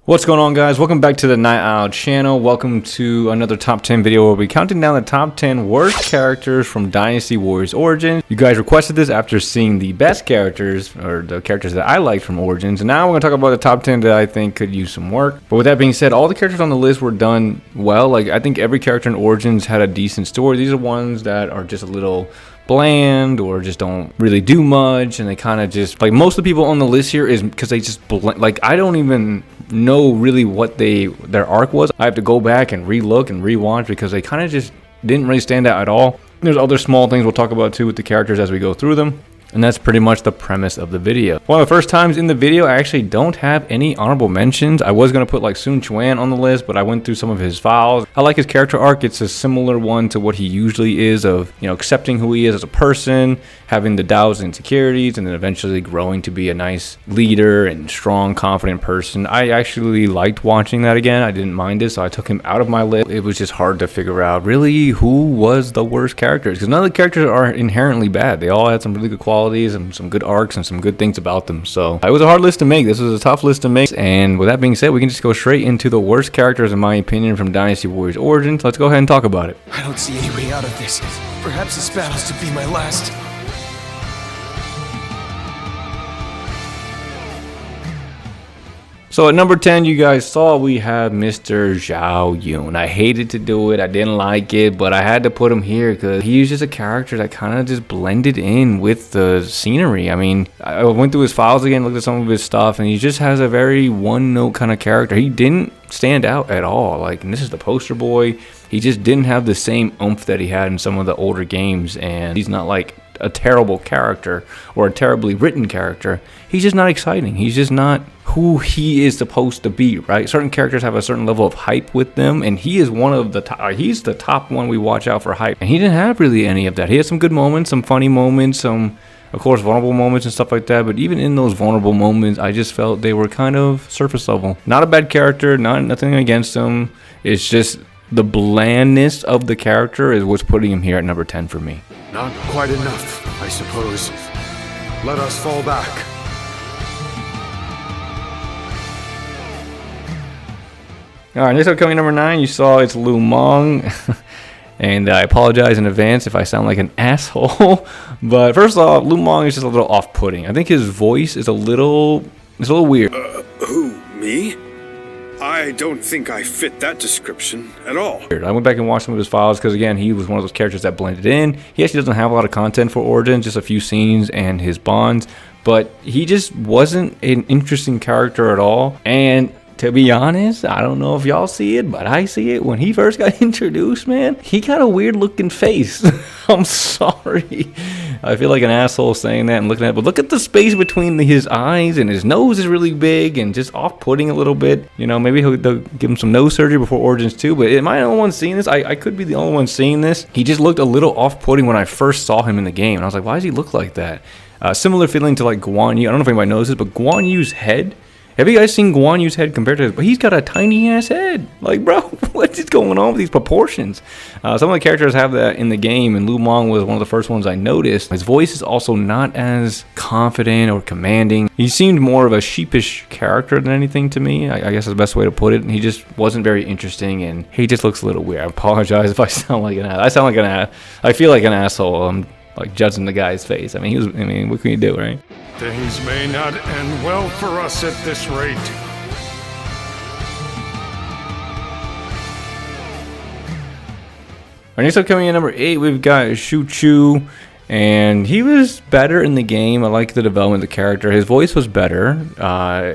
What's going on, guys? Welcome back to the Night Owl channel. Welcome to another top 10 video where we'll be counting down the top 10 worst characters from Dynasty Warriors Origins. You guys requested this after seeing the best characters, or the characters that I liked from Origins, and now we're going to talk about the top 10 that I think could use some work. But with that being said, all the characters on the list were done well. Like, I think every character in Origins had a decent story. These are ones that are just a little bland or just don't really do much, and they kind of just, like, most of the people on the list here is because they just like, I don't even know really what their arc was. I have to go back and relook and rewatch because they kind of just didn't really stand out at all. There's other small things we'll talk about too with the characters as we go through them. And that's pretty much the premise of the video. One of the first times in the video, I actually don't have any honorable mentions. I was going to put like Sun Quan on the list, but I went through some of his files. I like his character arc. It's a similar one to what he usually is, of, you know, accepting who he is as a person, having the doubts and insecurities, and then eventually growing to be a nice leader and strong, confident person. I actually liked watching that again. I didn't mind it, so I took him out of my list. It was just hard to figure out really who was the worst characters, because none of the characters are inherently bad. They all had some really good qualities and some good arcs and some good things about them. So it was a hard list to make. This was a tough list to make. And with that being said, we can just go straight into the worst characters in my opinion from Dynasty Warriors Origins. Let's go ahead and talk about it. I don't see any way out of this. Perhaps this battle's to be my last. So at number 10, you guys saw we have Mr. Zhao Yun. I hated to do it. I didn't like it, but I had to put him here because he's just a character that kind of just blended in with the scenery. I mean, I went through his files again, looked at some of his stuff, and he just has a very one-note kind of character. He didn't stand out at all. Like, and this is the poster boy. He just didn't have the same oomph that he had in some of the older games, and he's not like a terrible character or a terribly written character. He's just not exciting. He's just not who he is supposed to be, right? Certain characters have a certain level of hype with them, and he is one of the top. He's the top one we watch out for hype, and he didn't have really any of that. He had some good moments, some funny moments, some, of course, vulnerable moments and stuff like that, but even in those vulnerable moments, I just felt they were kind of surface level. Not a bad character, nothing against him. It's just the blandness of the character is what's putting him here at number 10 for me. Not quite enough, I suppose. Let us fall back. Alright, next up, coming number 9, you saw it's Lu Meng. And I apologize in advance if I sound like an asshole. But first off, Lu Meng is just a little off-putting. I think his voice is a little weird. Who, me? I don't think I fit that description at all. I went back and watched some of his files because, again, he was one of those characters that blended in. He actually doesn't have a lot of content for Origins, just a few scenes and his bonds. But he just wasn't an interesting character at all. And to be honest, I don't know if y'all see it, but I see it. When he first got introduced, man, he got a weird looking face. I'm sorry. I feel like an asshole saying that and looking at it, but look at the space between his eyes, and his nose is really big and just off-putting a little bit. You know, maybe they'll give him some nose surgery before Origins 2, but am I the only one seeing this? I could be the only one seeing this. He just looked a little off-putting when I first saw him in the game, and I was like, why does he look like that? Similar feeling to like Guan Yu. I don't know if anybody knows this, but Guan Yu's head, have you guys seen Guan Yu's head compared to his? But he's got a tiny ass head. Like, bro, what is going on with these proportions? Some of the characters have that in the game, and Lu Meng was one of the first ones I noticed. His voice is also not as confident or commanding. He seemed more of a sheepish character than anything to me. I guess is the best way to put it. He just wasn't very interesting, and he just looks a little weird. I apologize if I sound like an ass. I sound like an ass. I feel like an asshole. I'm like judging the guy's face. I mean, what can you do, right? Things may not end well for us at this rate. Our next up, coming in number 8, we've got Shu Chu. And he was better in the game. I like the development of the character. His voice was better.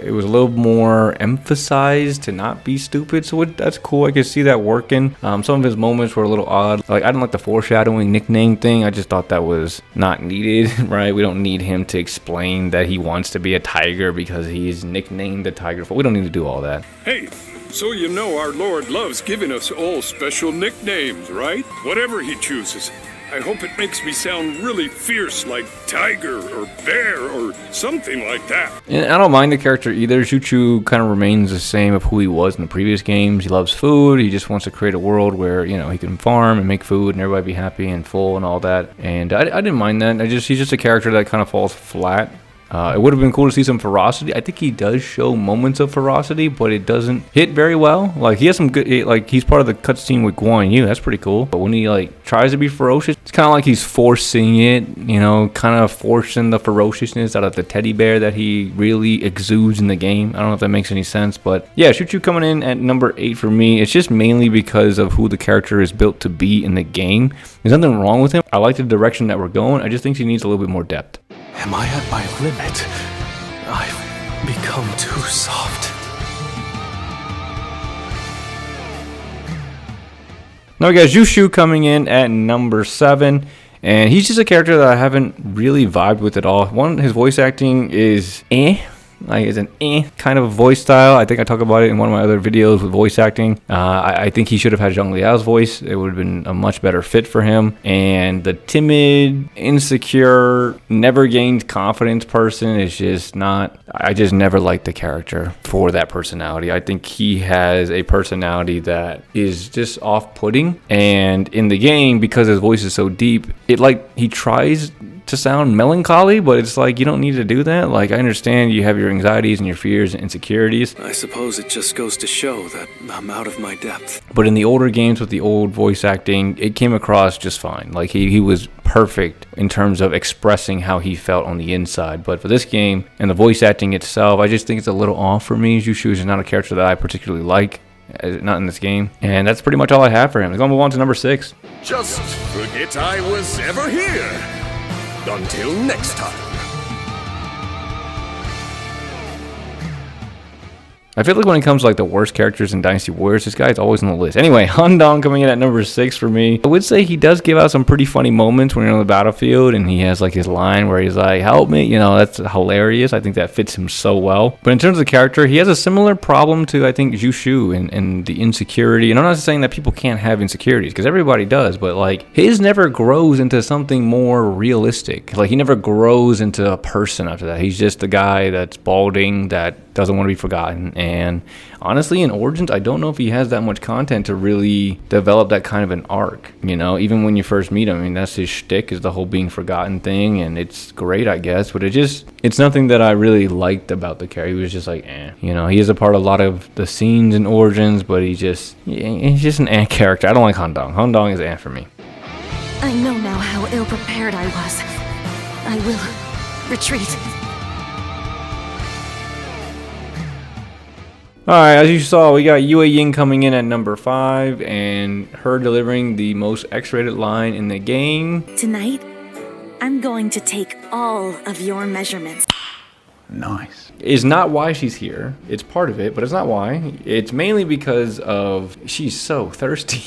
It was a little more emphasized to not be stupid, so that's cool. I could see that working. Some of his moments were a little odd. Like, I didn't like the foreshadowing nickname thing. I just thought that was not needed, right? We don't need him to explain that he wants to be a tiger because he's nicknamed the tiger. We don't need to do all that. Hey, so you know our Lord loves giving us all special nicknames, right? Whatever he chooses. I hope it makes me sound really fierce, like tiger or bear or something like that. And I don't mind the character either. Shu Chu kind of remains the same of who he was in the previous games. He loves food. He just wants to create a world where, you know, he can farm and make food and everybody be happy and full and all that. And I didn't mind that. He's just a character that kind of falls flat. It would have been cool to see some ferocity. I think he does show moments of ferocity, but it doesn't hit very well. Like, he has some good, like, he's part of the cutscene with Guan Yu. That's pretty cool. But when he, like, tries to be ferocious, it's kind of like he's forcing it, you know, kind of forcing the ferociousness out of the teddy bear that he really exudes in the game. I don't know if that makes any sense, but yeah, Choo Choo coming in at number 8 for me. It's just mainly because of who the character is built to be in the game. There's nothing wrong with him. I like the direction that we're going. I just think he needs a little bit more depth. Am I at my limit? I've become too soft. Now we got Zhu Shu coming in at number 7. And he's just a character that I haven't really vibed with at all. One, his voice acting is like, it's an kind of voice style. I think I talk about it in one of my other videos with voice acting. I think he should have had Zhang Liao's voice. It would have been a much better fit for him. And the timid, insecure, never gained confidence person is just not... I just never liked the character for that personality. I think he has a personality that is just off-putting. And in the game, because his voice is so deep, it like he tries to sound melancholy, but it's like, you don't need to do that. Like, I understand you have your anxieties and your fears and insecurities. I suppose it just goes to show that I'm out of my depth. But in the older games with the old voice acting, it came across just fine. Like, he was perfect in terms of expressing how he felt on the inside. But for this game and the voice acting itself, I just think it's a little off for me. Zhu Shu is not a character that I particularly like, not in this game. And that's pretty much all I have for him. Let's go move on to number 6. Just forget I was ever here. Until next time. I feel like when it comes to like the worst characters in Dynasty Warriors, this guy's always on the list. Anyway, Han Dong coming in at number 6 for me. I would say he does give out some pretty funny moments when you're on the battlefield, and he has like his line where he's like, "Help me," you know, that's hilarious. I think that fits him so well. But in terms of the character, he has a similar problem to, I think, Zhu Shu and the insecurity. And I'm not saying that people can't have insecurities, because everybody does, but like his never grows into something more realistic. Like, he never grows into a person after that. He's just the guy that's balding, that doesn't want to be forgotten. And honestly, in Origins, I don't know if he has that much content to really develop that kind of an arc, you know, even when you first meet him. I mean, that's his shtick, is the whole being forgotten thing, and it's great, I guess, but it's nothing that I really liked about the character. He was just like, you know, he is a part of a lot of the scenes in Origins, but he's just an character. I don't like Han Dong. Han Dong is for me. I know now how ill-prepared I was. I will retreat. Alright, as you saw, we got Yue Ying coming in at number 5, and her delivering the most X-rated line in the game. Tonight, I'm going to take all of your measurements. Nice. Is not why she's here. It's part of it, but it's not why. It's mainly because of she's so thirsty.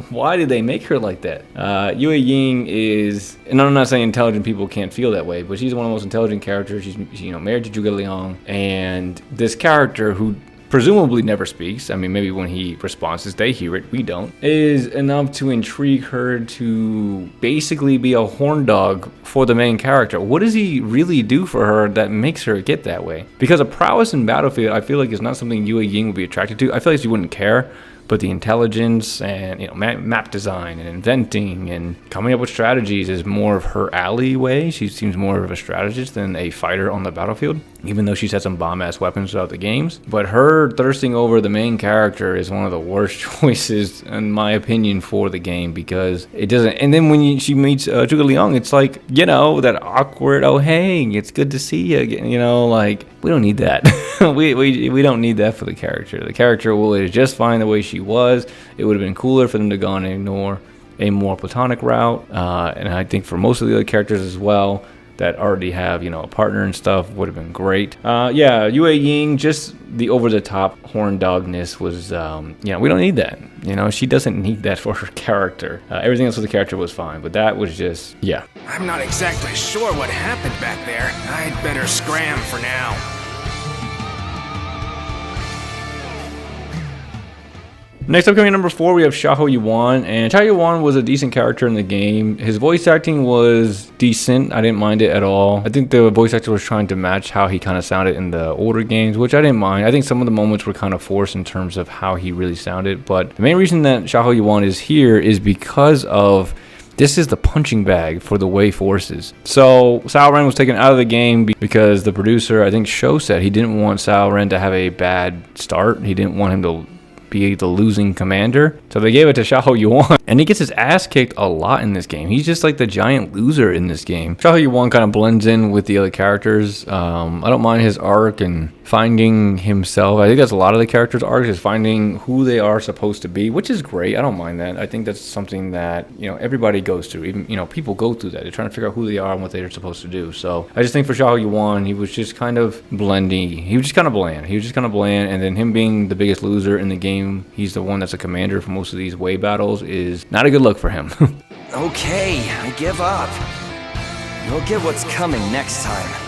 Why did they make her like that? Yue Ying is, and I'm not saying intelligent people can't feel that way, but she's one of the most intelligent characters. She's you know, married to Zhuge Liang, and this character who presumably never speaks, I mean, maybe when he responds, they hear it, we don't, is enough to intrigue her to basically be a horn dog for the main character. What does he really do for her that makes her get that way? Because a prowess in Battlefield, I feel like, is not something Yue Ying would be attracted to. I feel like she wouldn't care. But the intelligence and, you know, map design and inventing and coming up with strategies is more of her alleyway. She seems more of a strategist than a fighter on the battlefield, even though she's had some bomb-ass weapons throughout the games. But her thirsting over the main character is one of the worst choices, in my opinion, for the game, because it doesn't... And then when she meets Zhuge Liang, it's like, you know, that awkward, oh, hey, it's good to see you again, you know, like, we don't need that. we don't need that for the character. The character is just fine the way she was. It would have been cooler for them to go and ignore a more platonic route, and I think for most of the other characters as well that already have, you know, a partner and stuff, would have been great. Yeah, Yue Ying, just the over-the-top horn dogness was, you know, we don't need that. You know, she doesn't need that for her character. Everything else with the character was fine, but that was just, yeah. I'm not exactly sure what happened back there. I'd better scram for now. Next up, coming in number 4, we have Xiahou Yuan, and Xiahou Yuan was a decent character in the game. His voice acting was decent. I didn't mind it at all. I think the voice actor was trying to match how he kind of sounded in the older games, which I didn't mind. I think some of the moments were kind of forced in terms of how he really sounded, but the main reason that Xiahou Yuan is here is because of This is the punching bag for the Wei forces. So Sao Ren was taken out of the game because the producer, I think Sho, said he didn't want Sao Ren to have a bad start. He didn't want him to be the losing commander, so they gave it to Xiahou Yuan, and he gets his ass kicked a lot in this game. He's just like the giant loser in this game. Xiahou Yuan kind of blends in with the other characters. I don't mind his arc and finding himself. I think that's a lot of the characters' arcs, is finding who they are supposed to be, which is great. I don't mind that. I think that's something that, you know, everybody goes through. Even, you know, people go through that. They're trying to figure out who they are and what they're supposed to do. So I just think for Xiahou Yuan, he was just kind of blending. He was just kind of bland. And then him being the biggest loser in the game, he's the one that's a commander for most of these Wei battles, is not a good look for him. Okay, I give up. You'll get what's coming next time.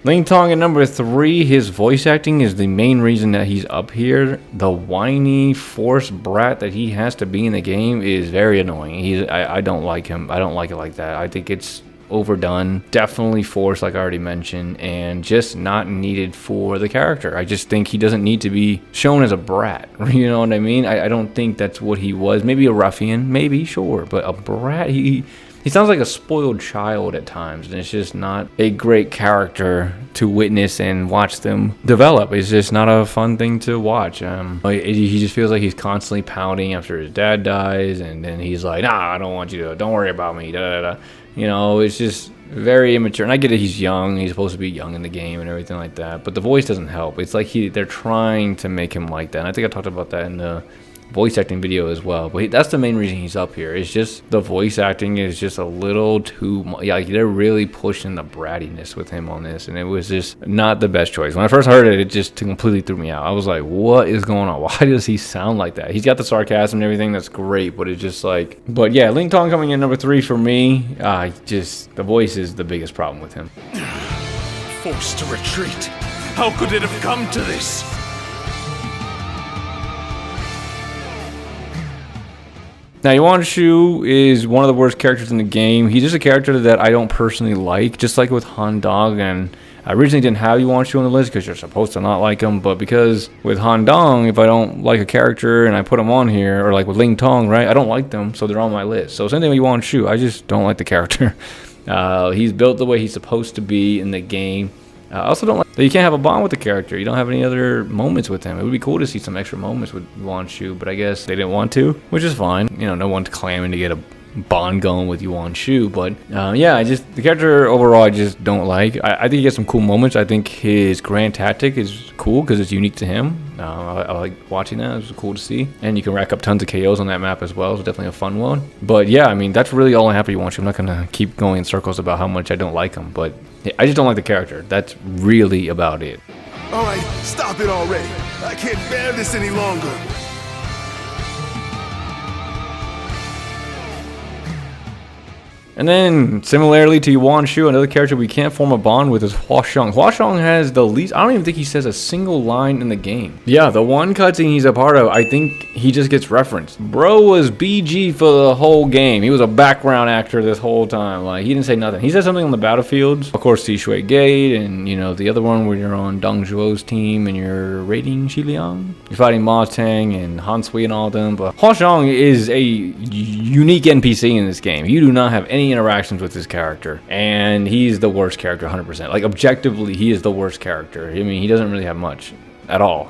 Ling Tong at number 3, his voice acting is the main reason that he's up here. The whiny, forced brat that he has to be in the game is very annoying. I don't like him. I don't like it like that. I think it's overdone, definitely forced, like I already mentioned, and just not needed for the character. I just think he doesn't need to be shown as a brat. You know what I mean? I don't think that's what he was. Maybe a ruffian, maybe, sure, but a brat, he sounds like a spoiled child at times, and it's just not a great character to witness and watch them develop. It's just not a fun thing to watch. He just feels like he's constantly pouting after his dad dies, and then he's like, nah, I don't want you to, don't worry about me, da da da. You know, it's just very immature. And I get it, he's young, he's supposed to be young in the game and everything like that, but the voice doesn't help. It's like they're trying to make him like that, and I think I talked about that in the voice acting video as well, but that's the main reason he's up here. It's just the voice acting is just a little too much. Yeah, like they're really pushing the brattiness with him on this, and it was just not the best choice. When I first heard it, it just completely threw me out. I was like, what is going on? Why does he sound like that? He's got the sarcasm and everything, that's great, but it's just like, but yeah, Ling Tong coming in number 3 for me. Just the voice is the biggest problem with him. Forced to retreat. How could it have come to this? Now, Yuan Shu is one of the worst characters in the game. He's just a character that I don't personally like, just like with Han Dong. And I originally didn't have Yuan Shu on the list because you're supposed to not like him. But because with Han Dong, if I don't like a character and I put him on here, or like with Ling Tong, right, I don't like them, so they're on my list. So same thing with Yuan Shu. I just don't like the character. He's built the way he's supposed to be in the game. I also don't like that you can't have a bond with the character. You don't have any other moments with him. It would be cool to see some extra moments with Yuan Shu, but I guess they didn't want to, which is fine. You know, no one's claiming to get a bond going with Yuan Shu, but yeah, the character overall I just don't like. I think he gets some cool moments. I think his grand tactic is cool because it's unique to him. I like watching that. It was cool to see, and you can rack up tons of KOs on that map as well. It's definitely a fun one. But yeah, I mean, that's really all I have for Yuan Shu. I'm not gonna keep going in circles about how much I don't like him, but I just don't like the character. That's really about it. All right, stop it already. I can't bear this any longer. And then, similarly to Yuan Shu, another character we can't form a bond with is Hua Xiong. Hua Xiong has the least, I don't even think he says a single line in the game. Yeah, the one cutscene he's a part of, I think he just gets referenced. Bro was BG for the whole game. He was a background actor this whole time. Like, he didn't say nothing. He said something on the battlefields. Of course, Sishui Gate, and, you know, the other one where you're on Deng Zhuo's team and you're raiding Xiliang. You're fighting Ma Teng and Han Sui and all of them. But Hua Xiong is a unique NPC in this game. You do not have any interactions with this character, and he's the worst character 100%. Like, objectively, he is the worst character. I mean, he doesn't really have much at all.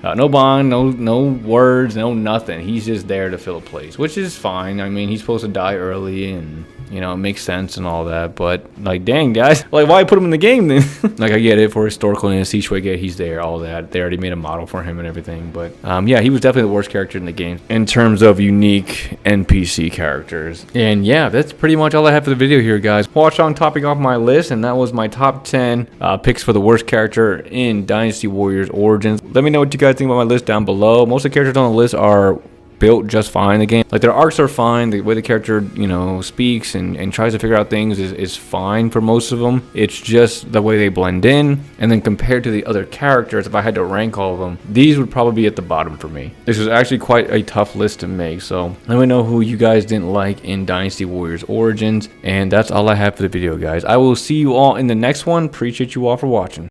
No bond, no words, no nothing. He's just there to fill a place, which is fine. I mean, he's supposed to die early, and you know, it makes sense and all that, but like, dang guys, like, why put him in the game then? Like, I get it for historical and Sishui Gate, he's there, all that. They already made a model for him and everything, but yeah, he was definitely the worst character in the game in terms of unique NPC characters. And yeah, that's pretty much all I have for the video here, guys. Hua Xiong topping off my list, and that was my top 10 picks for the worst character in Dynasty Warriors Origins. Let me know what you guys think about my list down below. Most of the characters on the list are built just fine in the game. Like, their arcs are fine. The way the character, you know, speaks and tries to figure out things is fine for most of them. It's just the way they blend in, and then compared to the other characters, if I had to rank all of them, these would probably be at the bottom for me. This was actually quite a tough list to make, so let me know who you guys didn't like in Dynasty Warriors Origins, and that's all I have for the video, guys. I will see you all in the next one. Appreciate you all for watching.